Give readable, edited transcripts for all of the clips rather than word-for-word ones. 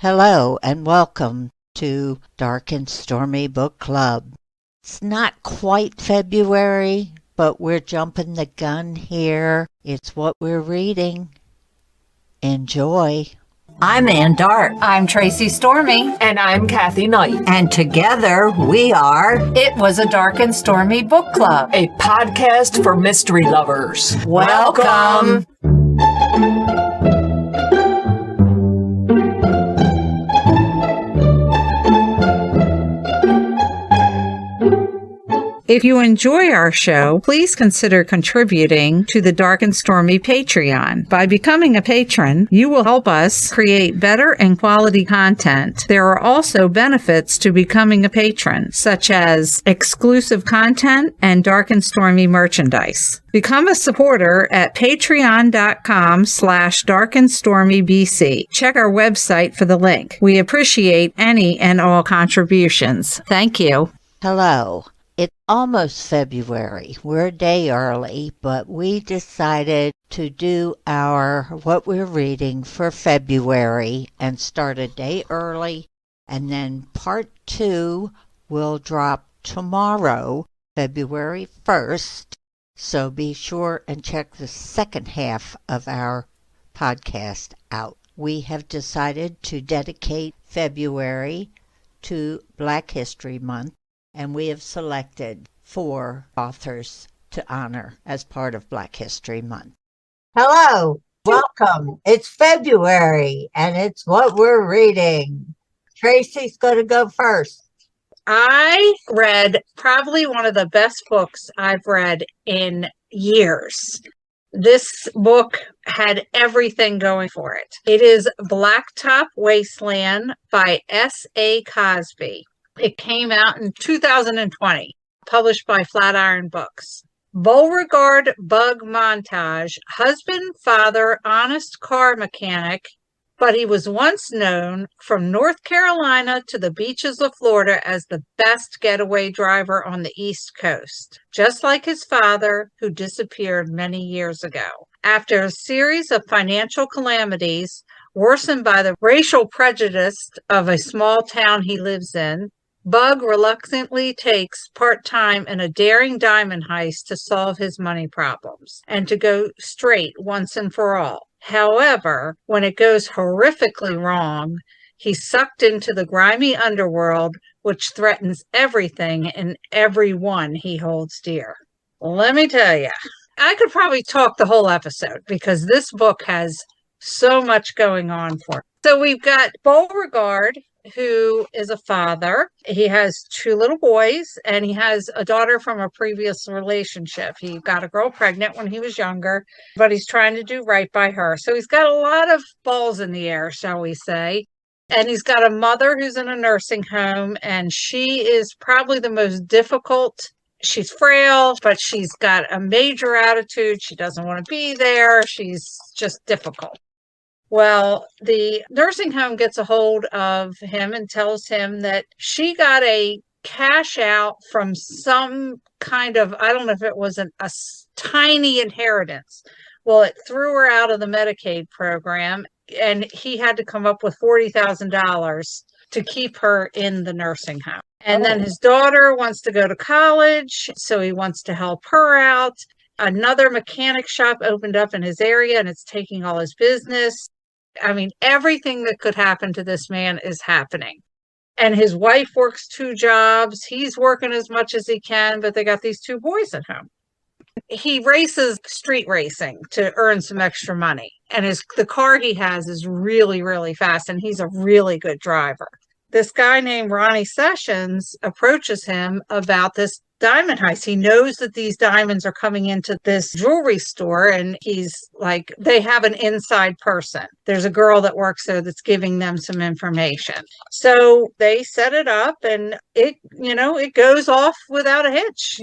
Hello and welcome to Dark and Stormy Book Club. It's not quite February, but we're jumping the gun here. It's what we're reading. Enjoy. I'm Ann Dart. I'm Tracey Stormy. And I'm Kathy Knight. And together we are It Was a Dark and Stormy Book Club, a podcast for mystery lovers. Welcome. If you enjoy our show, please consider contributing to the Dark and Stormy Patreon. By becoming a patron, you will help us create better and quality content. There are also benefits to becoming a patron, such as exclusive content and Dark and Stormy merchandise. Become a supporter at patreon.com/darkandstormybc. Check our website for the link. We appreciate any and all contributions. Thank you. Hello. It's almost February. We're a day early, but we decided to do what we're reading for February and start a day early. And then part 2 will drop tomorrow, February 1st. So be sure and check the second half of our podcast out. We have decided to dedicate February to Black History Month. And we have selected 4 authors to honor as part of Black History Month. Hello, welcome. It's February, and it's what we're reading. Tracey's going to go first. I read probably one of the best books I've read in years. This book had everything going for it. It is Blacktop Wasteland by SA Crosby. It came out in 2020, published by Flatiron Books. Beauregard bug montage, husband, father, honest car mechanic, but he was once known from North Carolina to the beaches of Florida as the best getaway driver on the East Coast, just like his father, who disappeared many years ago. After a series of financial calamities, worsened by the racial prejudice of a small town he lives in, Bug reluctantly takes part-time in a daring diamond heist to solve his money problems and to go straight once and for all. However, when it goes horrifically wrong, he's sucked into the grimy underworld, which threatens everything and everyone he holds dear. Let me tell you, I could probably talk the whole episode because this book has so much going on for it. So we've got Beauregard, who is a father. He has 2 little boys, and he has a daughter from a previous relationship. He got a girl pregnant when he was younger, but he's trying to do right by her. So he's got a lot of balls in the air, shall we say. And he's got a mother who's in a nursing home, and she is probably the most difficult. She's frail, but she's got a major attitude. She doesn't want to be there. She's just difficult. Well, the nursing home gets a hold of him and tells him that she got a cash out from some kind of, I don't know if it was a tiny inheritance. Well, it threw her out of the Medicaid program, and he had to come up with $40,000 to keep her in the nursing home. And then his daughter wants to go to college, so he wants to help her out. Another mechanic shop opened up in his area, and it's taking all his business. I mean, everything that could happen to this man is happening. And his wife works 2 jobs. He's working as much as he can, but they got these 2 boys at home. He races street racing to earn some extra money. And the car he has is really, really fast, and he's a really good driver. This guy named Ronnie Sessions approaches him about this diamond heist. He knows that these diamonds are coming into this jewelry store, and he's like, they have an inside person. There's a girl that works there that's giving them some information. So they set it up, and it goes off without a hitch.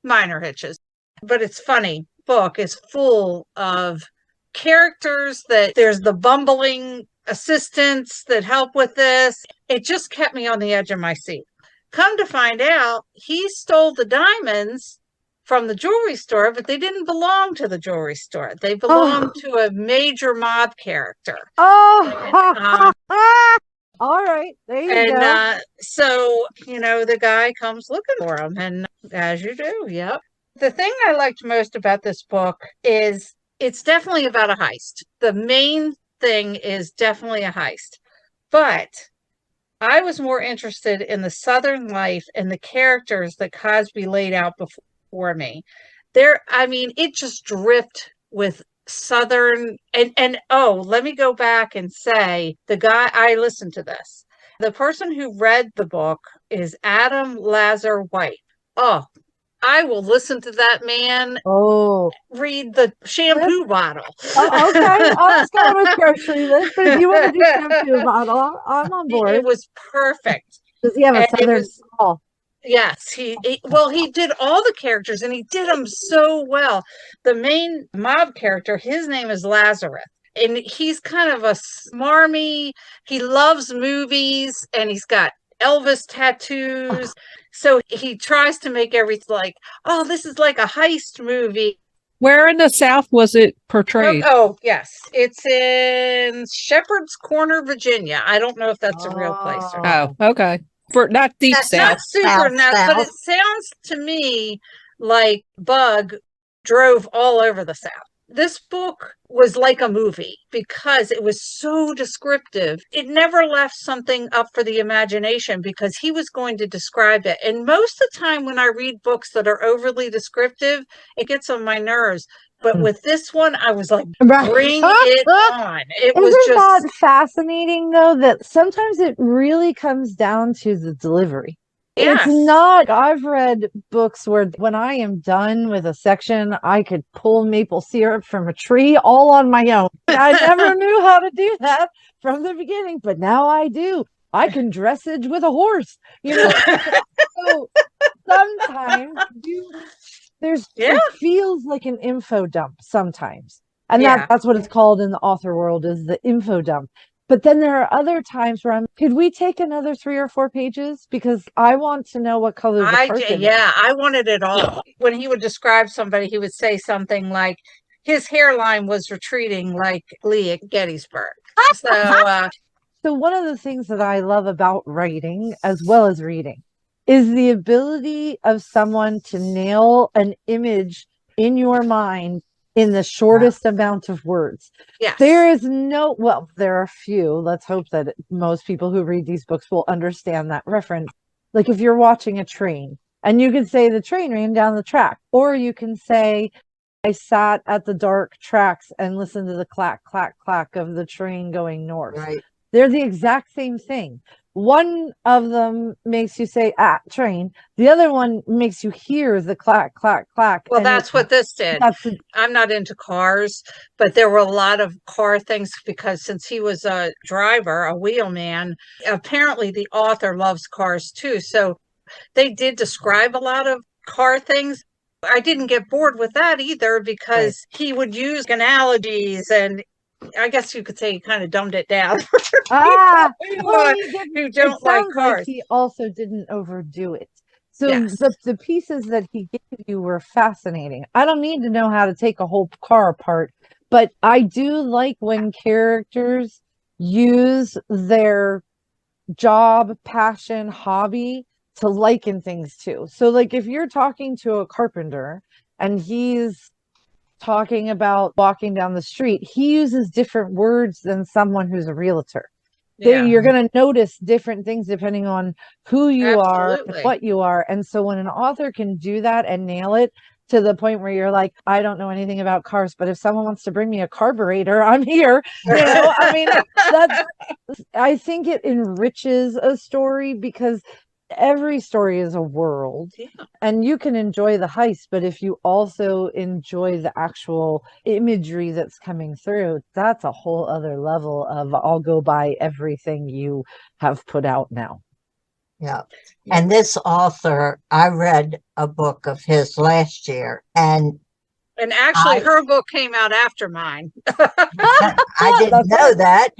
Minor hitches. But it's funny. Book is full of characters that there's the bumbling assistants that help with this. It just kept me on the edge of my seat. Come to find out, he stole the diamonds from the jewelry store, but they didn't belong to the jewelry store. They belonged to a major mob character. you And go. so, the guy comes looking for him, and as you do, yep. The thing I liked most about this book is it's definitely about a heist. The main thing is definitely a heist. But I was more interested in the Southern life and the characters that Cosby laid out before me. It just dripped with Southern and let me go back and say I listened to this. The person who read the book is Adam Lazar White. Oh, I will listen to that man read the shampoo bottle. Oh, okay, I was going with grocery list, but if you want to do shampoo bottle, I'm on board. It was perfect. Does he have a Southern call? Yes, he did all the characters, and he did them so well. The main mob character, his name is Lazarus, and he's kind of a smarmy. He loves movies, and he's got Elvis tattoos. So he tries to make everything like, oh, this is like a heist movie. Where in the South was it portrayed? Oh, yes. It's in Shepherd's Corner, Virginia. I don't know if that's a real place or not. Oh, okay. For not deep That's South. not super nuts, but it sounds to me like Bug drove all over the South. This book was like a movie because it was so descriptive. It never left something up for the imagination because he was going to describe it. And most of the time when I read books that are overly descriptive, it gets on my nerves. But with this one, I was like, bring it on. Isn't that fascinating, though, that sometimes it really comes down to the delivery? Yes. It's not, I've read books where when I am done with a section, I could pull maple syrup from a tree all on my own. I never knew how to do that from the beginning, but now I do. I can dressage with a horse, So sometimes it feels like an info dump sometimes. And that's what it's called in the author world, is the info dump. But then there are other times where could we take another 3 or 4 pages? Because I want to know what color the curtain is. I wanted it all. When he would describe somebody, he would say something like, his hairline was retreating like Lee at Gettysburg. So one of the things that I love about writing, as well as reading, is the ability of someone to nail an image in your mind in the shortest amount of words. Yes. There are a few. Let's hope that most people who read these books will understand that reference. Like if you're watching a train and you can say the train ran down the track, or you can say, I sat at the dark tracks and listened to the clack, clack, clack of the train going north. Right. They're the exact same thing. One of them makes you say, train. The other one makes you hear the clack, clack, clack. Well, that's what this did. I'm not into cars, but there were a lot of car things because since he was a driver, a wheelman, apparently the author loves cars too. So they did describe a lot of car things. I didn't get bored with that either because he would use analogies, and I guess you could say he kind of dumbed it down for who don't like cars. Like he also didn't overdo it. So the pieces that he gave you were fascinating. I don't need to know how to take a whole car apart, but I do like when characters use their job, passion, hobby to liken things to. So like if you're talking to a carpenter and he's talking about walking down the street, he uses different words than someone who's a realtor. You're going to notice different things depending on who you are and what you are. And so when an author can do that and nail it to the point where you're like, I don't know anything about cars, but if someone wants to bring me a carburetor, I'm here. I think it enriches a story because every story is a world and you can enjoy the heist, but if you also enjoy the actual imagery that's coming through, that's a whole other level of I'll go buy everything you have put out now. And this author, I read a book of his last year, and actually her book came out after mine. I didn't know that,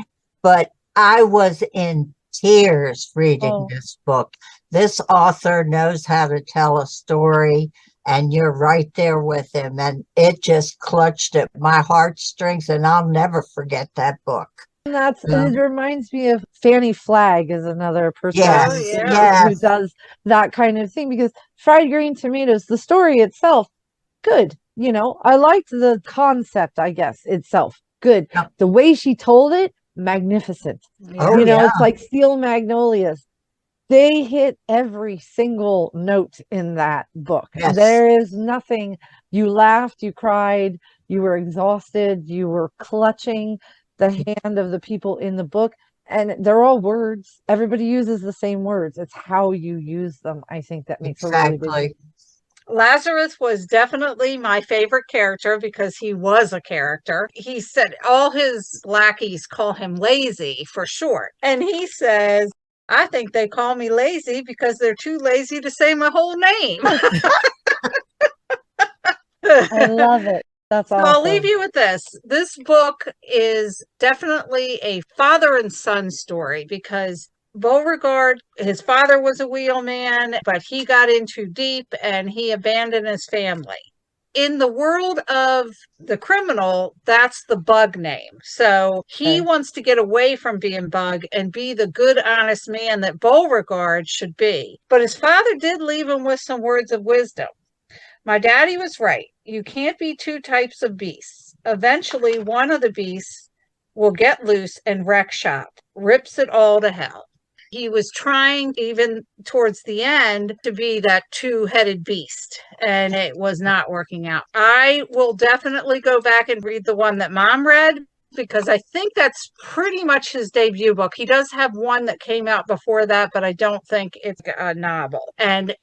but I was in tears reading this book. This author knows how to tell a story, and you're right there with him, and it just clutched at my heartstrings, and I'll never forget that book. And it reminds me of Fanny Flagg is another person who does that kind of thing, because Fried Green Tomatoes, the story itself, good. I liked the concept, I guess, itself. Good. Yeah. The way she told it, magnificent. It's like Steel Magnolias. They hit every single note in that book. Yes. There is nothing. You laughed, you cried, you were exhausted, you were clutching the hand of the people in the book. And they're all words. Everybody uses the same words. It's how you use them, I think, that makes a really big. Lazarus was definitely my favorite character because he was a character. He said all his lackeys call him lazy for short. And he says, I think they call me lazy because they're too lazy to say my whole name. I love it. That's awesome. I'll leave you with this. This book is definitely a father and son story because Beauregard, his father was a wheelman, but he got in too deep and he abandoned his family. In the world of the criminal, that's the Bug name. So he wants to get away from being Bug and be the good, honest man that Beauregard should be. But his father did leave him with some words of wisdom. My daddy was right. You can't be two types of beasts. Eventually, one of the beasts will get loose and wreck shop, rips it all to hell. He was trying, even towards the end, to be that two-headed beast, and it was not working out. I will definitely go back and read the one that Mom read, because I think that's pretty much his debut book. He does have one that came out before that, but I don't think it's a novel. And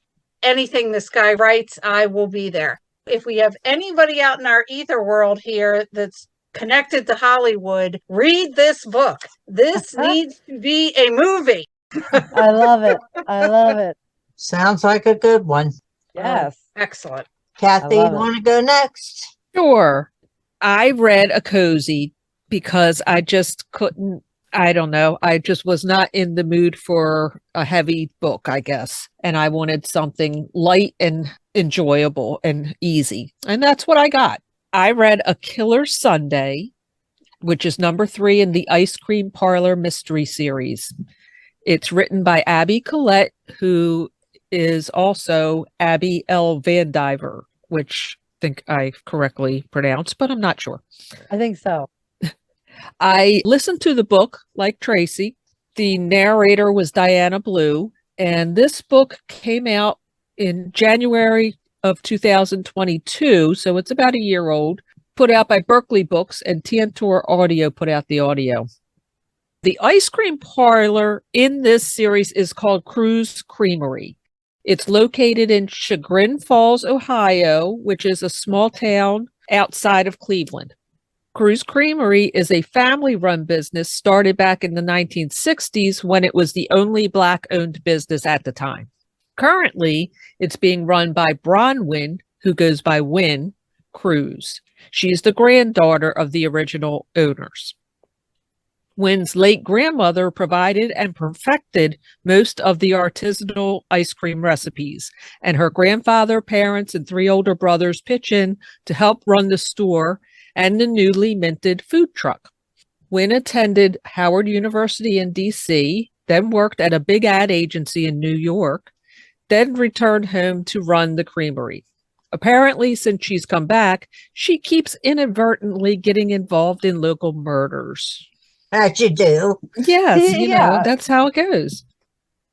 anything this guy writes, I will be there. If we have anybody out in our ether world here that's connected to Hollywood, read this book. This needs to be a movie. I love it. I love it. Sounds like a good one. Yes. Excellent. Kathy, you want to go next? Sure. I read a cozy because I just couldn't, I don't know. I just was not in the mood for a heavy book, I guess. And I wanted something light and enjoyable and easy. And that's what I got. I read A Killer Sunday, which is number 3 in the Ice Cream Parlor Mystery Series. It's written by Abby Collette, who is also Abby L. Vandiver, which I think I correctly pronounced, but I'm not sure. I think so. I listened to the book like Tracey. The narrator was Diana Blue, and this book came out in January of 2022, so it's about a year old, put out by Berkeley Books, and Tantor Audio put out the audio. The ice cream parlor in this series is called Crew's Creamery. It's located in Chagrin Falls, Ohio, which is a small town outside of Cleveland. Crew's Creamery is a family-run business started back in the 1960s when it was the only Black-owned business at the time. Currently, it's being run by Bronwyn, who goes by Wynn Cruz. She is the granddaughter of the original owners. Wynn's late grandmother provided and perfected most of the artisanal ice cream recipes, and her grandfather, parents, and 3 older brothers pitch in to help run the store and the newly minted food truck. Wynn attended Howard University in D.C., then worked at a big ad agency in New York, then returned home to run the creamery. Apparently, since she's come back, she keeps inadvertently getting involved in local murders. As you do. Yes, you know, that's how it goes.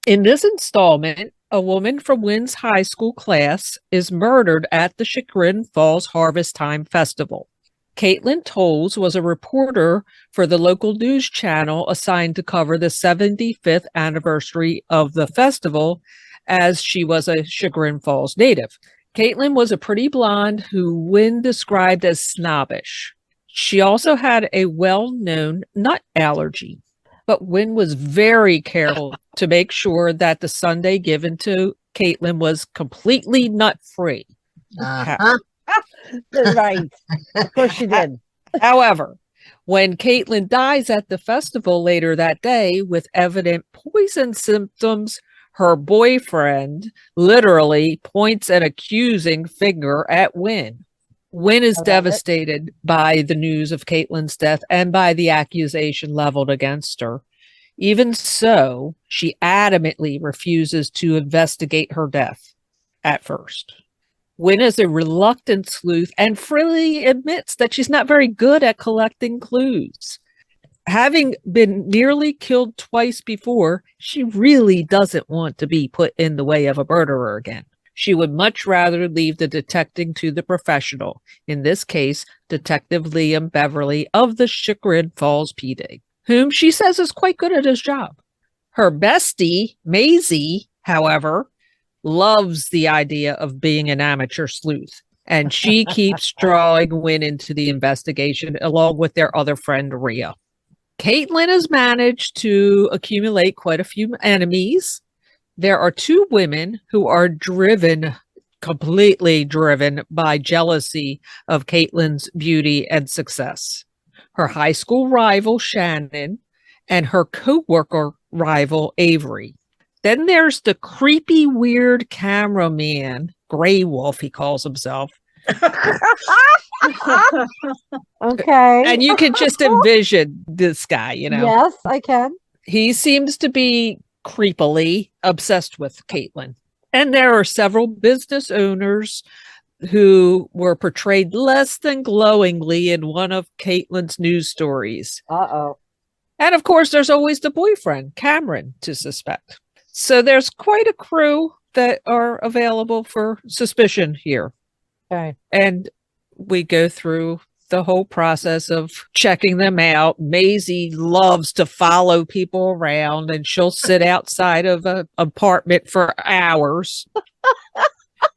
In this installment, a woman from Wynn's high school class is murdered at the Chagrin Falls Harvest Time Festival. Caitlin Tolles was a reporter for the local news channel assigned to cover the 75th anniversary of the festival, as she was a Chagrin Falls native. Caitlin was a pretty blonde who Wynn described as snobbish. She also had a well-known nut allergy, but Wynn was very careful to make sure that the sundae given to Caitlin was completely nut-free. Right. Of course she did. However, when Caitlin dies at the festival later that day with evident poison symptoms, her boyfriend literally points an accusing finger at Wynn. Wynne is I love it. devastated by the news of Caitlin's death and by the accusation leveled against her. Even so, she adamantly refuses to investigate her death at first. Wynne is a reluctant sleuth and freely admits that she's not very good at collecting clues. Having been nearly killed twice before, she really doesn't want to be put in the way of a murderer again. She would much rather leave the detecting to the professional, in this case, Detective Liam Beverly of the Chagrin Falls PD, whom she says is quite good at his job. Her bestie, Maisie, however, loves the idea of being an amateur sleuth, and she keeps drawing Wynne into the investigation along with their other friend, Rhea. Caitlin has managed to accumulate quite a few enemies. There are two women who are completely driven by jealousy of Caitlin's beauty and success. Her high school rival, Shannon, and her co-worker rival, Avery. Then there's the creepy, weird cameraman, Grey Wolf, he calls himself. Okay. And you can just envision this guy, you know. Yes, I can. He seems to be creepily obsessed with Caitlin. And there are several business owners who were portrayed less than glowingly in one of Caitlin's news stories. Uh-oh. And of course, there's always the boyfriend, Cameron, to suspect. So there's quite a crew that are available for suspicion here. Okay. And we go through the whole process of checking them out. Maisie loves to follow people around, and she'll sit outside of an apartment for hours.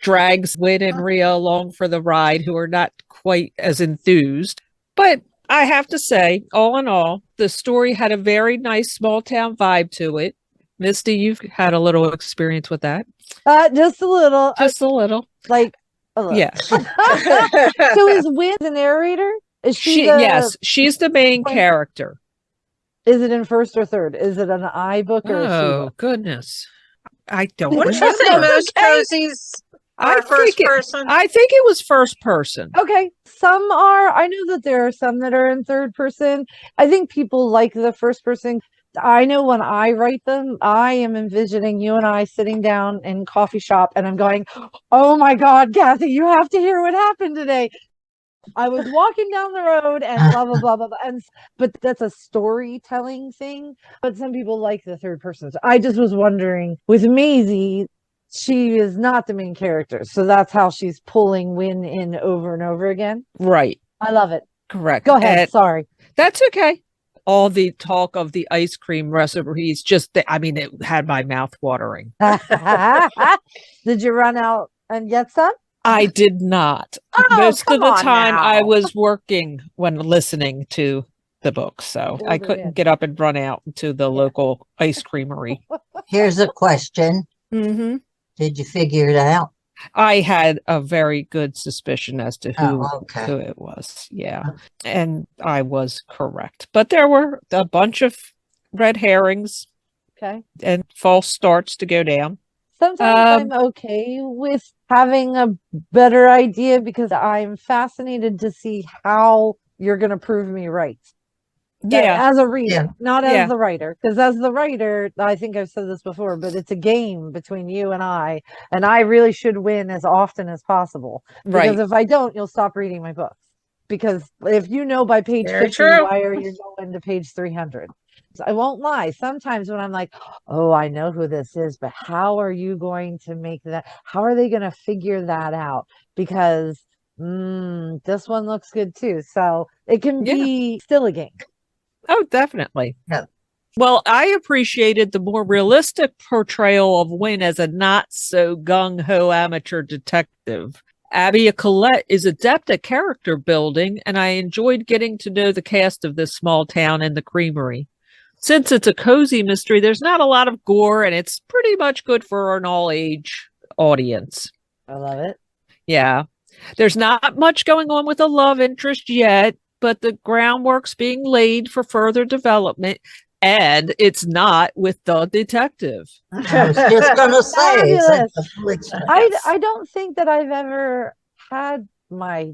Drags Wynne and Rhea along for the ride, who are not quite as enthused. But I have to say, all in all, the story had a very nice small town vibe to it. Misty, you've had a little experience with that. Just a little. Just a little. Like, a little. Yeah. So is Wynne the narrator? Is Yes, she's the main character. Is it in first or third? Is it an I book or a she Oh, book? goodness. I don't Wouldn't remember. you say most cozies are first person? I think it was first person. Okay. Some are. I know that there are some that are in third person. I think people like the first person. I know when I write them, I am envisioning you and I sitting down in coffee shop and I'm going, oh my God, Kathy, you have to hear what happened today. I was walking down the road and blah, blah, blah, blah, blah. But that's a storytelling thing. But some people like the third person. So I just was wondering with Maisie, she is not the main character. So that's how she's pulling Wynne in over and over again. Right. I love it. Correct. Go ahead. Sorry. That's okay. All the talk of the ice cream recipes, it had my mouth watering. Did you run out and get some? I did not. Oh, Most of the time now. I was working when listening to the book, so I couldn't get up and run out to the local ice creamery. Here's a question. Mm-hmm. Did you figure it out? I had a very good suspicion as to who it was. Yeah. And I was correct. But there were a bunch of red herrings. Okay. And false starts to go down. Sometimes I'm okay with having a better idea because I'm fascinated to see how you're going to prove me right. Yeah. As a reader, not as the writer. Because as the writer, I think I've said this before, but it's a game between you and I really should win as often as possible. Because if I don't, you'll stop reading my books. Because if you know by page 50, why are you going to page 300? So I won't lie. Sometimes when I'm like, oh, I know who this is, but how are you going to make that? How are they going to figure that out? Because this one looks good too. So it can be still a game. Oh, definitely. Yeah. Well, I appreciated the more realistic portrayal of Wynne as a not so gung-ho amateur detective. Abby Collette is adept at character building, and I enjoyed getting to know the cast of this small town and the creamery. Since it's a cozy mystery, there's not a lot of gore, and it's pretty much good for an all-age audience. I love it. Yeah. There's not much going on with a love interest yet, but the groundwork's being laid for further development, and it's not with the detective. I was just going to say, I don't think that I've ever had my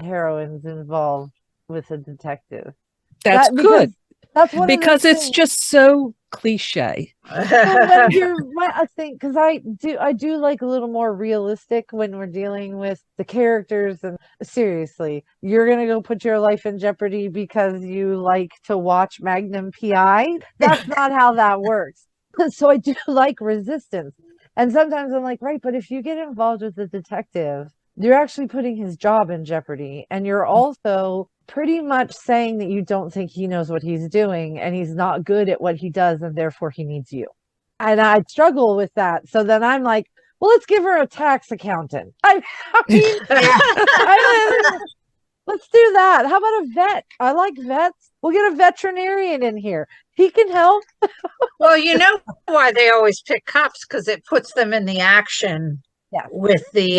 heroines involved with a detective. That's good. That's one because of it's things. just so cliche. Well, I think because I do like a little more realistic when we're dealing with the characters. And seriously, you're gonna go put your life in jeopardy because you like to watch Magnum PI? That's not how that works. So I do like resistance. And sometimes I'm like, right, but if you get involved with the detective, you're actually putting his job in jeopardy. And you're also pretty much saying that you don't think he knows what he's doing and he's not good at what he does and therefore he needs you. And I struggle with that. So then I'm like, well, let's give her a tax accountant. I mean, let's do that. How about a vet? I like vets. We'll get a veterinarian in here. He can help. Well, you know why they always pick cops, because it puts them in the action with the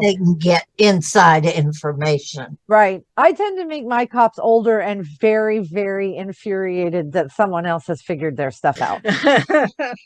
they can get inside information. Right. I tend to make my cops older and very, very infuriated that someone else has figured their stuff out.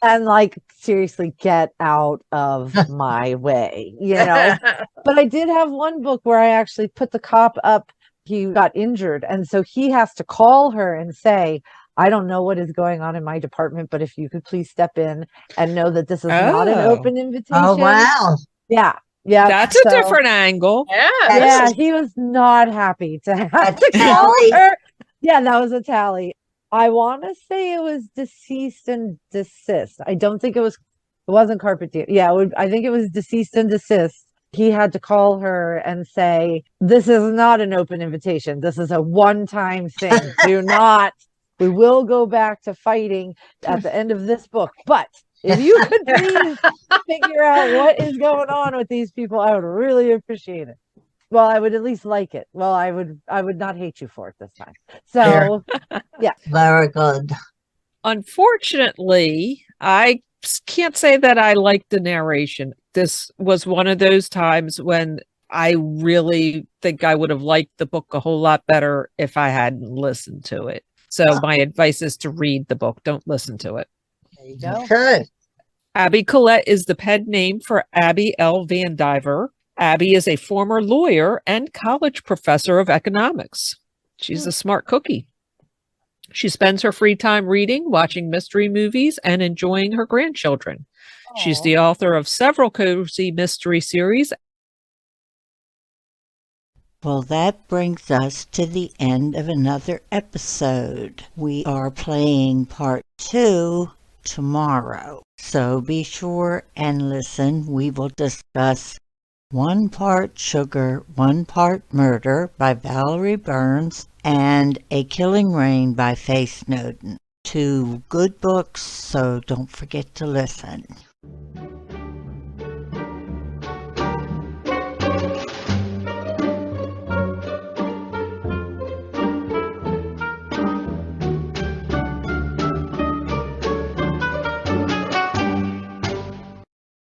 And like, seriously, get out of my way, you know? But I did have one book where I actually put the cop up. He got injured. And so he has to call her and say, I don't know what is going on in my department, but if you could please step in and know that this is not an open invitation. Oh, wow. Yeah. Yeah. That's a different angle. Yeah. He was not happy to have to call her. Yeah, that was a tally. I want to say it was deceased and desist. I don't think it wasn't carpet deal. Yeah, I think it was deceased and desist. He had to call her and say, this is not an open invitation. This is a one-time thing. We will go back to fighting at the end of this book. But if you could please figure out what is going on with these people, I would really appreciate it. Well, I would at least like it. Well, I would not hate you for it this time. So, yeah. Very good. Unfortunately, I can't say that I liked the narration. This was one of those times when I really think I would have liked the book a whole lot better if I hadn't listened to it. So my advice is to read the book. Don't listen to it. There you go. Okay. Abby Collette is the pen name for Abby L. Van Diver. Abby is a former lawyer and college professor of economics. She's a smart cookie. She spends her free time reading, watching mystery movies, and enjoying her grandchildren. Aww. She's the author of several cozy mystery series. Well, that brings us to the end of another episode. We are playing part 2 tomorrow. So be sure and listen. We will discuss 1 Part Sugar, 1 Part Murder by Valerie Burns and A Killing Rain by Faye Snowden. 2 good books, so don't forget to listen.